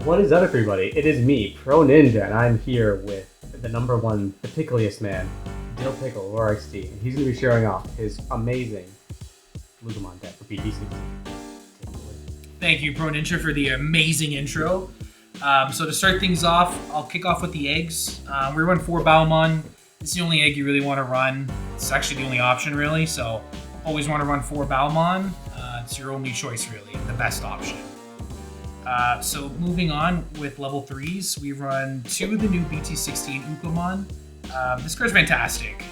What is up, everybody? It is me, Pro Ninja, and I'm here with the #1, the pickliest man, Dill Pickle, or XD, and he's going to be showing off his amazing Loogarmon deck for BT16. Thank you, Pro Ninja, for the amazing intro. So to start things off, I'll kick off with the eggs. We run 4 Balmon. This is the only egg you really want to run. It's actually the only option, really, so always want to run 4 Balmon. It's your only choice, really, the best option. So moving on with level 3s, we run 2 of the new BT16 Loogarmon. This card's fantastic.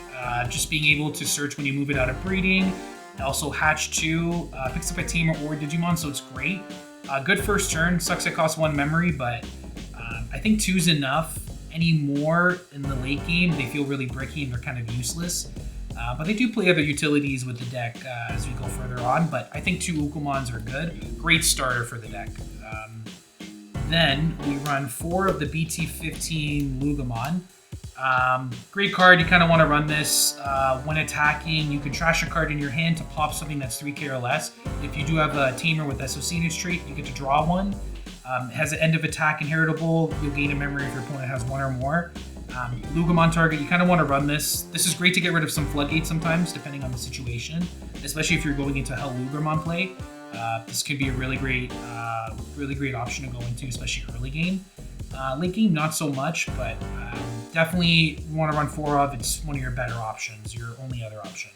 Just being able to search when you move it out of breeding. Also hatch 2, picks up a Tamer or Digimon, so it's great. Good first turn, sucks it costs 1 memory, but I think 2's enough. Any more in the late game, they feel really bricky and they're kind of useless. But they do play other utilities with the deck as we go further on, but I think 2 Loogarmons are good. Great starter for the deck. Then we run 4 of the BT15 Loogarmon. Great card, you kind of want to run this. When attacking, you can trash a card in your hand to pop something that's 3k or less. If you do have a Tamer with SOC in its trait, you get to draw one. It has an end of attack inheritable. You'll gain a memory if your opponent has 1 or more. Loogarmon target, you kind of want to run this. This is great to get rid of some floodgates sometimes, depending on the situation, especially if you're going into Hell Loogarmon play. This could be a really great option to go into, especially early game. Late game, not so much, but definitely want to run 4 of. It's one of your better options, your only other option.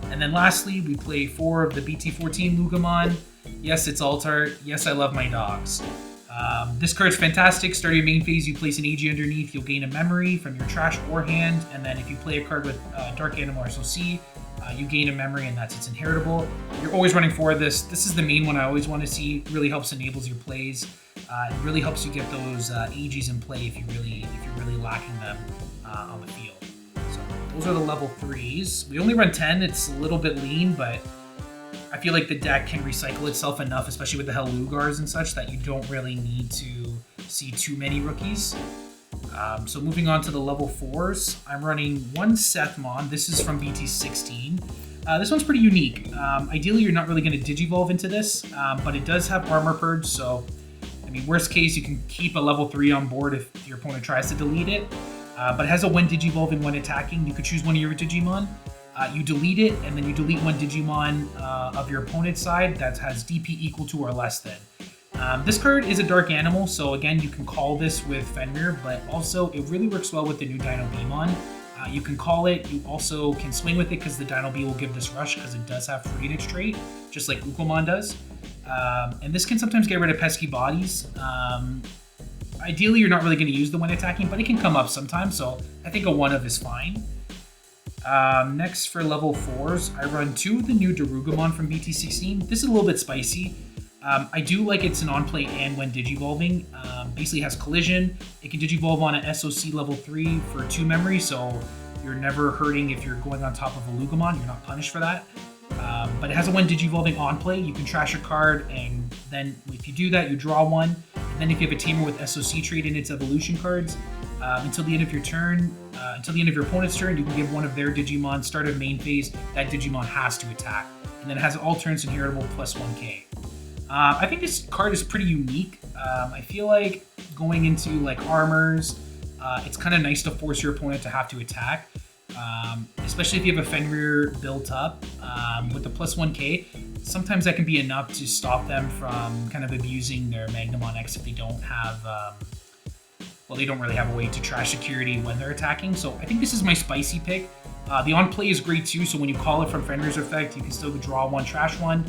And then lastly, we play 4 of the BT14 Loogarmon. Yes, it's Altar. Yes, I love my dogs. This card's fantastic. Start your main phase, you place an AG underneath, you'll gain a memory from your trash or hand, and then if you play a card with Dark Animal or SOC, you gain a memory, and that's its inheritable. You're always running 4 of this. This is the main one I always want to see. It really helps enables your plays. It really helps you get those AGs in play if you're really lacking them on the field. So those are the level 3s. We only run 10. It's a little bit lean, but I feel like the deck can recycle itself enough, especially with the Hell Lugars and such, that you don't really need to see too many rookies. So moving on to the level 4s, I'm running 1 Sethmon. This is from BT16. This one's pretty unique. Ideally, you're not really going to Digivolve into this, but it does have Armor Purge, so I mean, worst case, you can keep a level 3 on board if your opponent tries to delete it. But it has a when Digivolving when attacking. You could choose one of your Digimon. You delete it, and then you delete one Digimon of your opponent's side that has DP equal to or less than. This card is a Dark Animal, so again, you can call this with Fenrir, but also it really works well with the new Dino Beamon. You can call it, you also can swing with it because the Dino Bee will give this rush because it does have free in its trait, just like Loogarmon does. And this can sometimes get rid of pesky bodies. Ideally, you're not really going to use the when attacking, but it can come up sometimes, so I think a 1 of is fine. Next for level 4s, I run 2 of the new Loogarmon from BT16. This is a little bit spicy. I do like it's an on-play and when Digivolving. Basically has Collision. It can Digivolve on an SOC level 3 for 2 memory, so you're never hurting if you're going on top of a Loogarmon. You're not punished for that. But it has a when Digivolving on play. You can trash a card, and then if you do that, you draw 1. And then if you have a Tamer with SOC trait in its evolution cards, until the end of your turn, until the end of your opponent's turn, you can give one of their Digimon, start a main phase, that Digimon has to attack. And then it has all turns inheritable plus 1k. I think this card is pretty unique. I feel like going into like armors, it's kind of nice to force your opponent to have to attack. Especially if you have a Fenrir built up with the plus 1k, sometimes that can be enough to stop them from kind of abusing their Magnamon X if they don't have, well, they don't really have a way to trash security when they're attacking. So I think this is my spicy pick. The on play is great too, so when you call it from Fenrir's effect, you can still draw 1, trash 1.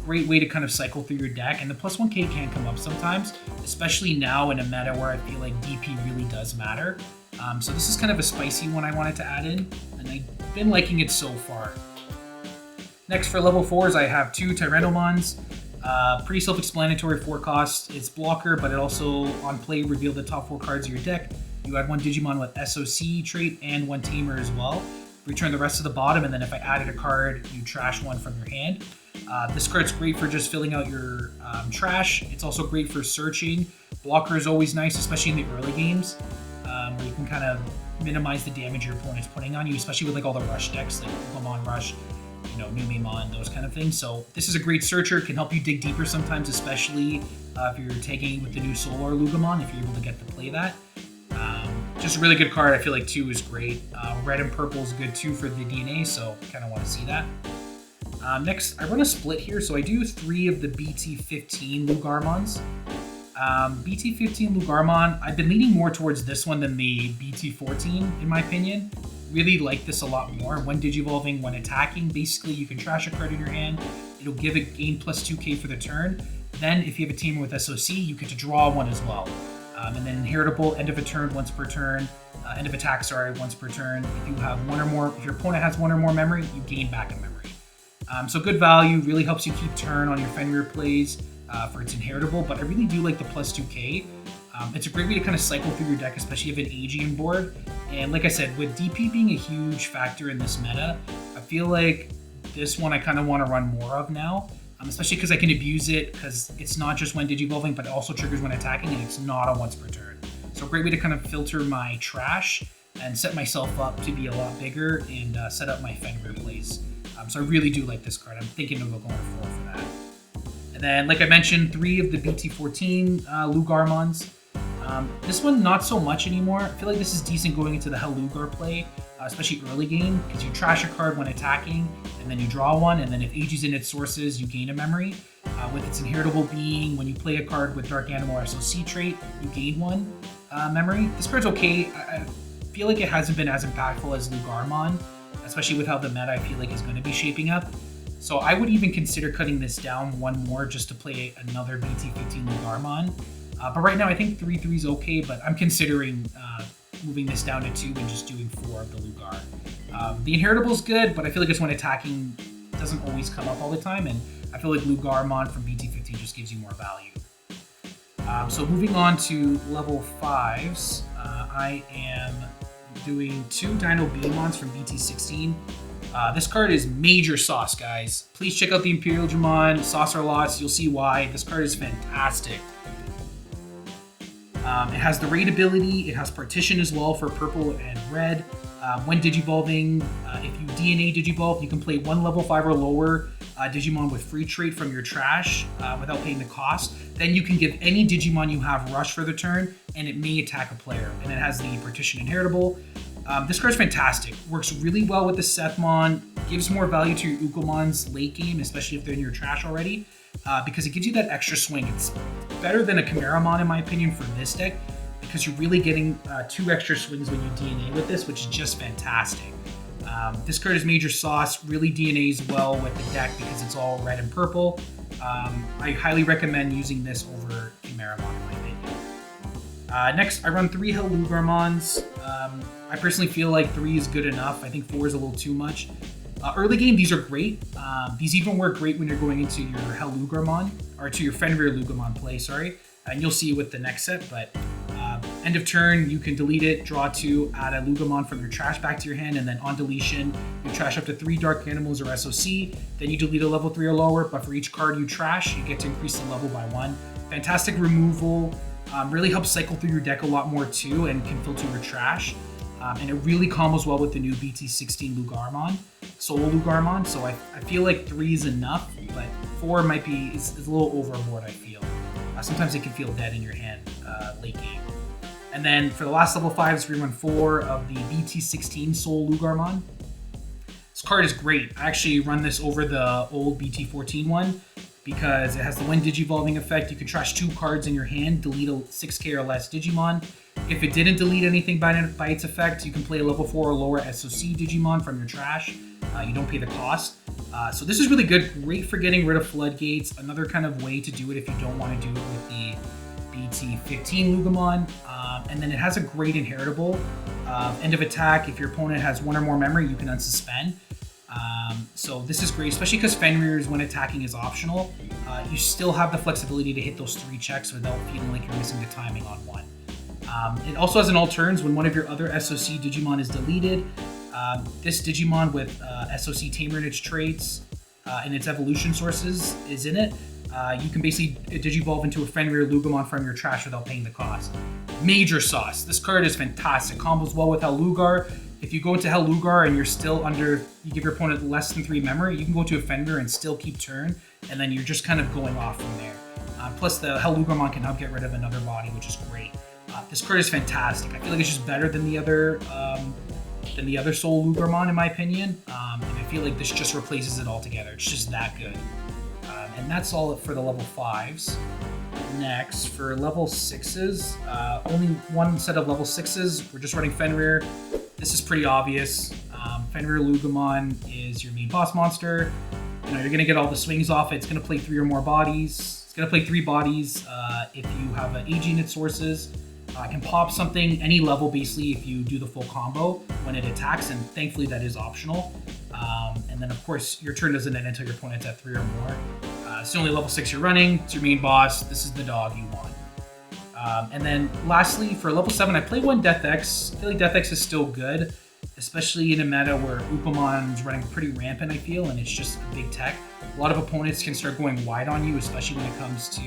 Great way to kind of cycle through your deck, and the plus 1k can come up sometimes, especially now in a meta where I feel like DP really does matter. So this is kind of a spicy one I wanted to add in, and I've been liking it so far. Next for level 4s, I have 2 Tyrannomons. Pretty self-explanatory 4 cost. It's blocker, but it also on play reveal the top 4 cards of your deck. You add 1 Digimon with SOC trait and 1 Tamer as well. Return the rest to the bottom, and then if I added a card, you trash 1 from your hand. This card's great for just filling out your trash. It's also great for searching. Blocker is always nice, especially in the early games, where you can kind of minimize the damage your opponent's putting on you, especially with like all the rush decks like Pokemon Rush Numemon, those kind of things. So this is a great searcher. It can help you dig deeper sometimes, especially if you're tagging with the new Solar Loogamon, if you're able to get to play that. Just a really good card. I feel like 2 is great. Red and purple is good too for the DNA, so kind of want to see that. Next, I run a split here, so I do 3 of the BT15 Loogarmons. BT15 Loogarmon, I've been leaning more towards this one than the BT14, in my opinion. Really like this a lot more. When digivolving, when attacking, basically you can trash a card in your hand. It'll give it gain plus 2k for the turn. Then, if you have a Tamer with SOC, you get to draw one as well. And then inheritable, end of a turn, once per turn. End of attack, sorry, once per turn. If you have one or more, if your opponent has 1 or more memory, you gain back a memory. So good value, really helps you keep turn on your Fenrir plays for its inheritable, but I really do like the plus 2k. It's a great way to kind of cycle through your deck, especially if you have an Aegean board. And like I said, with DP being a huge factor in this meta, I feel like this one I kind of want to run more of now. Especially because I can abuse it, because it's not just when digivolving, but it also triggers when attacking, and it's not a once per turn. So a great way to kind of filter my trash and set myself up to be a lot bigger and set up my Fenrir plays. So I really do like this card. I'm thinking of going 4 for that. And then, like I mentioned, 3 of the BT14 Loogarmons. This one, not so much anymore. I feel like this is decent going into the Lugar play, especially early game, because you trash a card when attacking, and then you draw one, and then if Age's in its sources, you gain a memory. With its inheritable being, when you play a card with Dark Animal or SOC trait, you gain 1 memory. This card's okay. I feel like it hasn't been as impactful as Loogarmon, especially with how the meta I feel like is going to be shaping up. So I would even consider cutting this down 1 more just to play another BT15 Loogarmon. But right now I think 3/3 is okay, but I'm considering moving this down to 2 and just doing 4 of the Lugar. The inheritable is good, but I feel like it's when attacking doesn't always come up all the time, and I feel like Loogarmon from BT15 just gives you more value. So moving on to level 5s, I am doing 2 Dino Beamons from BT16. This card is major sauce, guys. Please check out the Imperial Digimon, Saucer Lots, you'll see why. This card is fantastic. It has the raid ability, it has partition as well for purple and red. When digivolving, if you DNA digivolve, you can play 1 level 5 or lower Digimon with free trait from your trash without paying the cost. Then you can give any Digimon you have rush for the turn, and it may attack a player. And it has the partition inheritable. This card's fantastic. Works really well with the Sethmon, gives more value to your Ukomons late game, especially if they're in your trash already, because it gives you that extra swing. It's better than a Chimeramon in my opinion for this deck, because you're really getting 2 extra swings when you DNA with this, which is just fantastic. This card is major sauce, really DNAs well with the deck because it's all red and purple. I highly recommend using this over Chimeramon in my opinion. Next, I run 3 Loogarmons. I personally feel like 3 is good enough. I think 4 is a little too much. Early game, these are great. These even work great when you're going into your Loogarmon, or to your Fenriloogamon play, sorry. And you'll see with the next set, but end of turn, you can delete it, draw 2, add a Loogamon from your trash back to your hand, and then on deletion, you trash up to 3 Dark Animals or SOC, then you delete a level 3 or lower, but for each card you trash, you get to increase the level by 1. Fantastic removal, really helps cycle through your deck a lot more too, and can filter your trash. And it really combos well with the new BT16 Loogarmon, Solo Loogarmon, so I feel like 3 is enough, but 4 might be is a little overboard, I feel. Sometimes it can feel dead in your hand late game. And then for the last level 5s, we run 4 of the BT16 Soul Loogarmon. This card is great. I actually run this over the old BT14 one because it has the when digivolving effect. You can trash 2 cards in your hand, delete a 6k or less Digimon. If it didn't delete anything by its effect, you can play a level 4 or lower SOC Digimon from your trash. You don't pay the cost. So this is really good. Great for getting rid of floodgates. Another kind of way to do it if you don't want to do it with the BT15 Loogamon. And then it has a great inheritable. End of attack, if your opponent has 1 or more memory, you can unsuspend. So this is great, especially because Fenrir's when attacking is optional. You still have the flexibility to hit those 3 checks without feeling like you're missing the timing on 1. It also has an all turns when one of your other SOC Digimon is deleted. This Digimon with SOC Tamer in its traits and its evolution sources is in it. You can basically digivolve into a Fenriloogamon from your trash without paying the cost. Major sauce. This card is fantastic. Combos well with Lugar. If you go into Hell Lugar and you're still under, you give your opponent less than 3 memory, you can go to a Fenrir and still keep turn, and then you're just kind of going off from there. Plus, the Hell Lugarmon can help get rid of another body, which is great. This card is fantastic. I feel like it's just better than the other Soul Lugarmon, in my opinion. And I feel like this just replaces it altogether. It's just that good. And that's all for the level 5s. Next, for level 6s, only one set of level 6s. We're just running Fenrir. This is pretty obvious. Fenriloogamon is your main boss monster. You know, you're gonna get all the swings off it. It's gonna play 3 or more bodies. It's gonna play 3 bodies if you have an AG in its sources. It can pop something any level basically if you do the full combo when it attacks, and thankfully that is optional. And then of course your turn doesn't end until your opponent's at 3 or more. It's the only level 6 you're running. It's your main boss. This is the dog you want. And then lastly, for level 7, I play one Death X. I feel like Death X is still good, especially in a meta where Upamon is running pretty rampant, I feel, and it's just a big tech. A lot of opponents can start going wide on you, especially when it comes to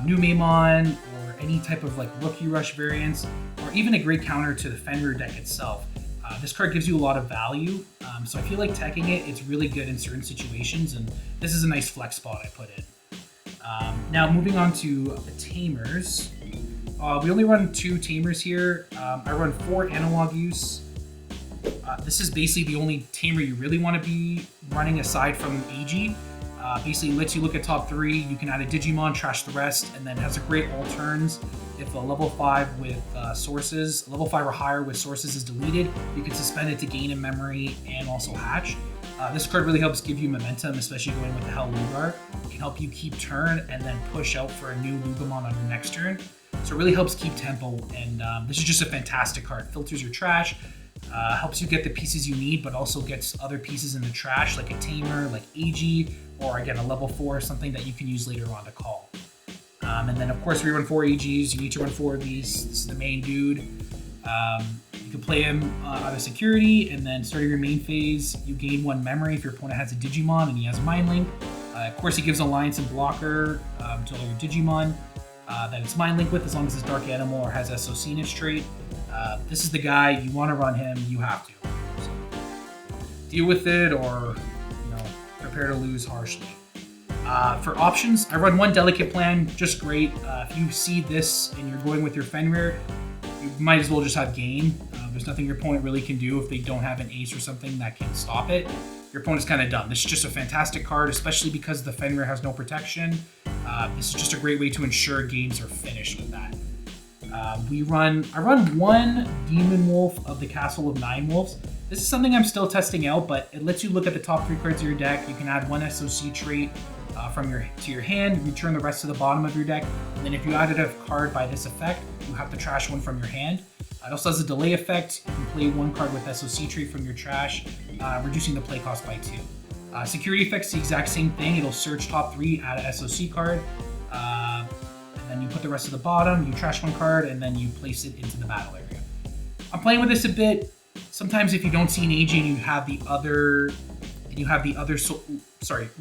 new Magnamon or any type of like Rookie Rush variants, or even a great counter to the Fenrir deck itself. This card gives you a lot of value, so I feel like teching it's really good in certain situations, and this is a nice flex spot I put in. Now moving on to the Tamers. We only run 2 Tamers here. I run 4 analog use. This is basically the only Tamer you really want to be running aside from AG. Basically lets you look at top 3, you can add a Digimon, trash the rest, and then has a great all turns. If a level 5 with sources, level 5 or higher with sources is deleted, you can suspend it to gain in memory and also hatch. This card really helps give you momentum, especially going with the Hell Lugar. It can help you keep turn and then push out for a new Lugamon on your next turn. So it really helps keep tempo, and this is just a fantastic card. Filters your trash, helps you get the pieces you need, but also gets other pieces in the trash, like a Tamer, like AG, or again, a level 4 or something that you can use later on to call. And then of course we run 4 AGs, you need to run 4 of these. This is the main dude. You can play him out of security, and then starting your main phase, you gain 1 memory if your opponent has a Digimon and he has Mind Link. Of course he gives Alliance and Blocker to all your Digimon that it's Mind Link with, as long as it's Dark Animal or has SOC in its trait. This is the guy, you want to run him, you have to. So, deal with it, or prepare to lose harshly. For options, I run 1 Delicate Plan, just great. If you see this and you're going with your Fenrir, you might as well just have Gain. There's nothing your opponent really can do if they don't have an ace or something that can stop it. Your opponent's kind of done. This is just a fantastic card, especially because the Fenrir has no protection. This is just a great way to ensure games are finished with that. I run 1 Demon Wolf of the Castle of 9 Wolves. This is something I'm still testing out, but it lets you look at the top 3 cards of your deck. You can add 1 SOC trait to your hand, return the rest to the bottom of your deck, and then if you added a card by this effect, you have to trash 1 from your hand. It also has a delay effect. You can play 1 card with SOC trait from your trash, reducing the play cost by 2. Security effect's the exact same thing. It'll search top 3, add a SOC card, and then you put the rest of the bottom, you trash 1 card, and then you place it into the battle area. I'm playing with this a bit. Sometimes if you don't see an AG and you have the other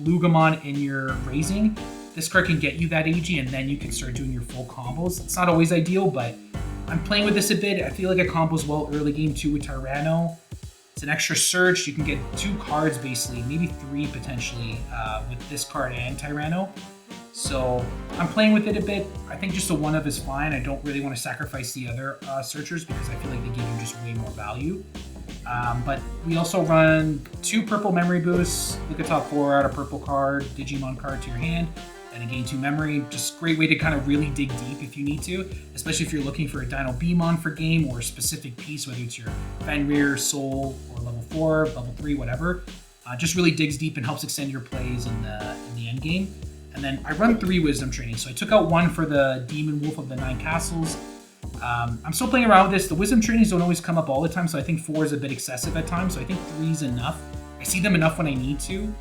Lugamon in your raising, this card can get you that AG, and then you can start doing your full combos. It's not always ideal, but I'm playing with this a bit. I feel like it combos well early game too with Tyranno. It's an extra search. You can get 2 cards basically, maybe 3 potentially, with this card and Tyranno. So I'm playing with it a bit. I think just a 1-of is fine. I don't really want to sacrifice the other searchers because I feel like they give you just way more value. But we also run 2 purple memory boosts. Look at top 4, add a purple card, Digimon card to your hand, and gain 2 memory. Just a great way to kind of really dig deep if you need to, especially if you're looking for a Dino Beamon for game or a specific piece, whether it's your Fenrir, Soul, or level 4, level 3, whatever. Just really digs deep and helps extend your plays in the end game. And then I run 3 Wisdom trainings. So I took out 1 for the Demon Wolf of the 9 Castles. I'm still playing around with this. The Wisdom trainings don't always come up all the time, so I think 4 is a bit excessive at times. So I think 3 is enough. I see them enough when I need to.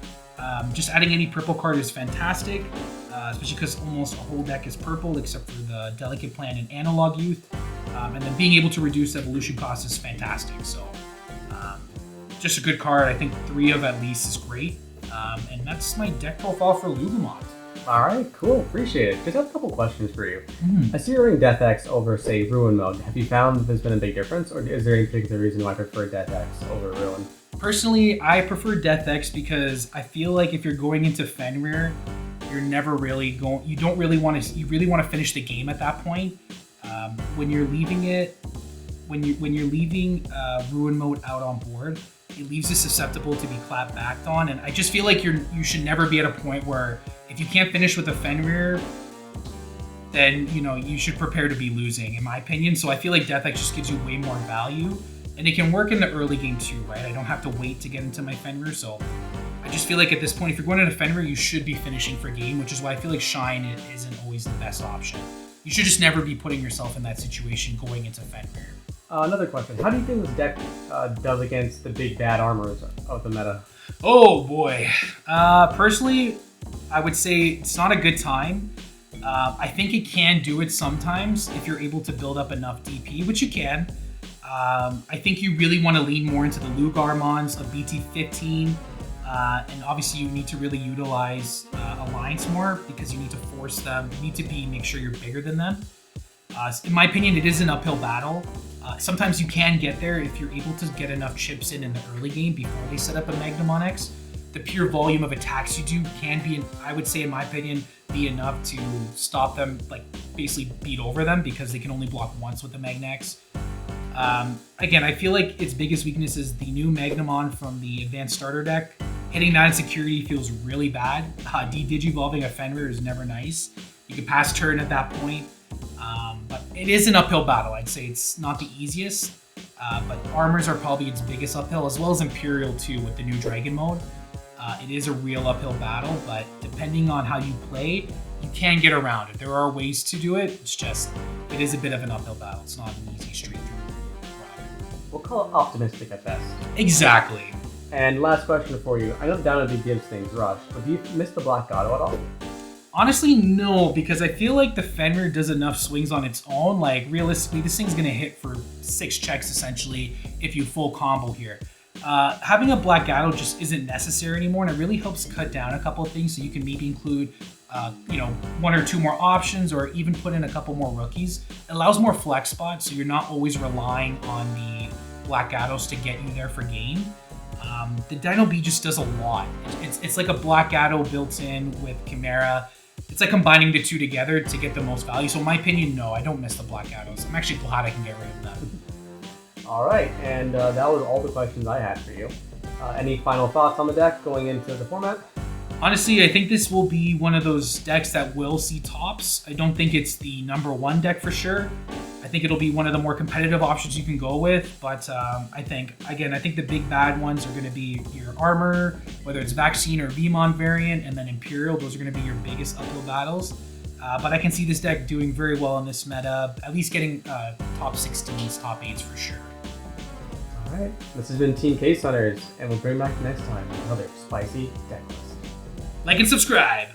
Just adding any purple card is fantastic, especially because almost a whole deck is purple except for the Delicate Plan and Analog Youth. And then being able to reduce evolution cost is fantastic. So just a good card. I think 3 of at least is great. And that's my deck profile for Loogamon. Alright, cool. Appreciate it. Just have a couple questions for you. Mhm. I see you're running Death X over, say, Ruin mode. Have you found there's been a big difference, or is there any particular reason why I prefer Death X over Ruin? Personally, I prefer Death X because I feel like if you're going into Fenrir, you're never really going. You don't really want to. You really want to finish the game at that point. When you're leaving it, when you're leaving Ruin mode out on board, it leaves it susceptible to be clapped back on. And I just feel like you should never be at a point where if you can't finish with a Fenrir, then you should prepare to be losing, in my opinion. So I feel like Death X just gives you way more value. And it can work in the early game too, right? I don't have to wait to get into my Fenrir, so I just feel like at this point, if you're going into Fenrir, you should be finishing for game, which is why I feel like Shine isn't always the best option. You should just never be putting yourself in that situation going into Fenrir. Another question. How do you think this deck does against the big bad armors of the meta? Oh boy. Personally, I would say it's not a good time. I think it can do it sometimes if you're able to build up enough DP, which you can. I think you really want to lean more into the Loogarmons of BT15, and obviously you need to really utilize Alliance more because you need to force them. You need to make sure you're bigger than them. In my opinion, it is an uphill battle. Sometimes you can get there if you're able to get enough chips in the early game before they set up a Magnamon X. The pure volume of attacks you do can be, I would say in my opinion, be enough to stop them, like basically beat over them because they can only block once with the Magna X. Again, I feel like its biggest weakness is the new Magnamon from the Advanced Starter deck. Hitting that in security feels really bad. Digivolving a Fenrir is never nice. You can pass turn at that point. But it is an uphill battle. I'd say it's not the easiest. But armors are probably its biggest uphill, as well as Imperial too with the new Dragon mode. It is a real uphill battle, but depending on how you play, you can get around it. There are ways to do it. It's just, it is a bit of an uphill battle. It's not an easy straight through ride. We'll call it optimistic at best. Exactly. And last question for you. I know the down to gives things rush, but do you miss the Black Gato at all? Honestly, no, because I feel like the Fenrir does enough swings on its own. Like, realistically, this thing's gonna hit for 6 checks, essentially, if you full combo here. Having a Black Gato just isn't necessary anymore, and it really helps cut down a couple of things, so you can maybe include, 1 or 2 more options, or even put in a couple more rookies. It allows more flex spots, so you're not always relying on the Black Gatos to get you there for game. The Dino B just does a lot. It's like a Black Gato built in with Chimera. It's like combining the two together to get the most value. So in my opinion, no, I don't miss the Black Gatos. I'm actually glad I can get rid of them. All right, and that was all the questions I had for you. Any final thoughts on the deck going into the format? Honestly, I think this will be one of those decks that will see tops. I don't think it's the #1 deck for sure. I think it'll be one of the more competitive options you can go with, but I think the big bad ones are going to be your Armor, whether it's Vaccine or Vmon variant, and then Imperial. Those are going to be your biggest uphill battles. But I can see this deck doing very well in this meta, at least getting top 16s, top 8s for sure. All right, this has been Team Case Hunters, and we'll bring back next time with another spicy deck list. Like and subscribe!